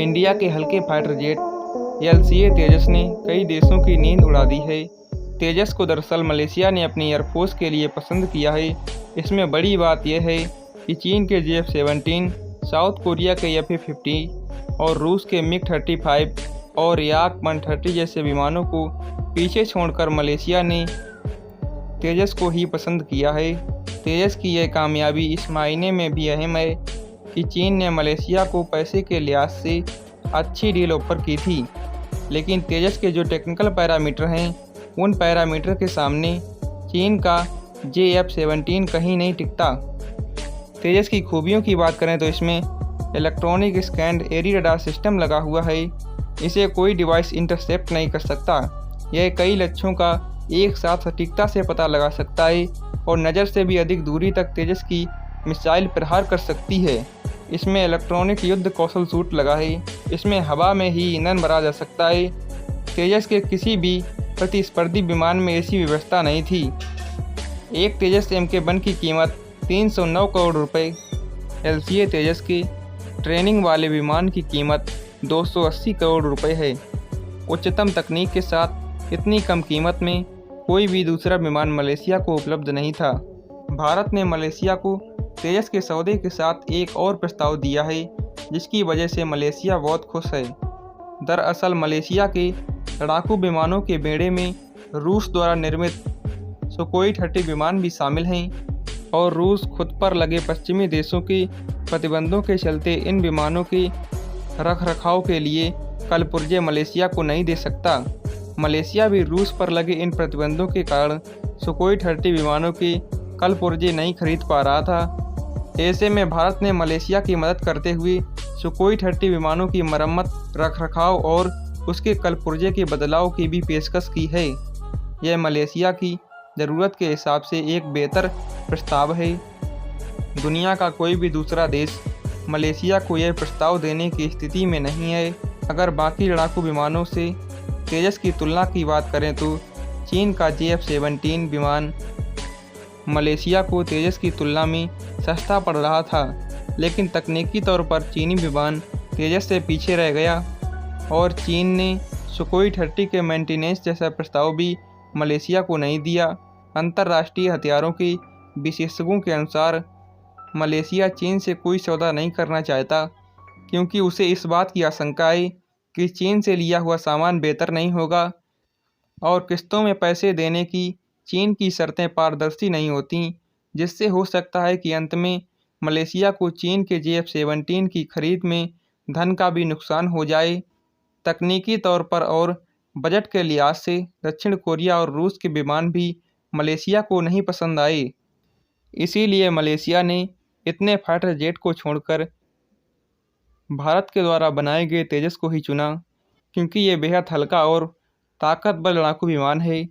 India के हल्के fighter jet LCA तेजस ने कई देशों की नींद उड़ा दी है। तेजस को दरअसल मलेशिया ने अपनी एयरफोर्स के लिए पसंद किया है। इसमें बड़ी बात यह है कि चीन के JF-17, साउथ कोरिया के F-50 और रूस के MiG-35 और Yak-130 जैसे विमानों को पीछे छोड़कर मलेशिया ने तेजस को ही पसंद किया है। तेजस की यह कामयाबी इस मायने में भी अहम है कि चीन ने मलेशिया को पैसे के लिहाज से अच्छी डील ऑफर की थी, लेकिन तेजस के जो टेक्निकल पैरामीटर हैं उन पैरामीटर के सामने चीन का JF-17 कहीं नहीं टिकता। तेजस की खूबियों की बात करें तो इसमें इलेक्ट्रॉनिक स्कैन्ड एरी रडार सिस्टम लगा हुआ है। इसे कोई डिवाइस इंटरसेप्ट नहीं कर सकता। यह कई लक्ष्यों का एक साथ सटीकता से पता लगा सकता है और नज़र से भी अधिक दूरी तक तेजस की मिसाइल प्रहार कर सकती है। इसमें इलेक्ट्रॉनिक युद्ध कौशल सूट लगा है। इसमें हवा में ही ईंधन भरा जा सकता है। तेजस के किसी भी प्रतिस्पर्धी विमान में ऐसी व्यवस्था नहीं थी। एक तेजस Mk-1 की कीमत 309 करोड़ रुपए। एलसीए तेजस के ट्रेनिंग वाले विमान की कीमत 280 करोड़ रुपए है। उच्चतम तकनीक के साथ इतनी कम कीमत में कोई भी दूसरा विमान मलेशिया को उपलब्ध नहीं था। भारत ने मलेशिया को तेजस के सौदे के साथ एक और प्रस्ताव दिया है, जिसकी वजह से मलेशिया बहुत खुश है। दरअसल मलेशिया के लड़ाकू विमानों के बेड़े में रूस द्वारा निर्मित सुकोई 30 विमान भी शामिल हैं और रूस खुद पर लगे पश्चिमी देशों के प्रतिबंधों के चलते इन विमानों के रखरखाव के लिए कलपुर्जे मलेशिया को नहीं दे सकता। मलेशिया भी रूस पर लगे इन प्रतिबंधों के कारण सुकोई 30 विमानों के कलपुर्जे नहीं खरीद पा रहा था। ऐसे में भारत ने मलेशिया की मदद करते हुए सुकोई 30 विमानों की मरम्मत, रखरखाव और उसके कलपुर्जे के बदलाव की भी पेशकश की है। यह मलेशिया की ज़रूरत के हिसाब से एक बेहतर प्रस्ताव है। दुनिया का कोई भी दूसरा देश मलेशिया को यह प्रस्ताव देने की स्थिति में नहीं है। अगर बाकी लड़ाकू विमानों से तेजस की तुलना की बात करें तो चीन का JF-17 विमान मलेशिया को तेजस की तुलना में सस्ता पड़ रहा था, लेकिन तकनीकी तौर पर चीनी विमान तेजस से पीछे रह गया और चीन ने सुकोई 30 के मेंटेनेंस जैसा प्रस्ताव भी मलेशिया को नहीं दिया। अंतर्राष्ट्रीय हथियारों के विशेषज्ञों के अनुसार मलेशिया चीन से कोई सौदा नहीं करना चाहता, क्योंकि उसे इस बात की आशंका है कि चीन से लिया हुआ सामान बेहतर नहीं होगा और किस्तों में पैसे देने की चीन की शर्तें पारदर्शी नहीं होती, जिससे हो सकता है कि अंत में मलेशिया को चीन के JF-17 की खरीद में धन का भी नुकसान हो जाए। तकनीकी तौर पर और बजट के लिहाज से दक्षिण कोरिया और रूस के विमान भी मलेशिया को नहीं पसंद आए। इसीलिए मलेशिया ने इतने फाइटर जेट को छोड़कर भारत के द्वारा बनाए गए तेजस को ही चुना, क्योंकि ये बेहद हल्का और ताकतवर लड़ाकू विमान है।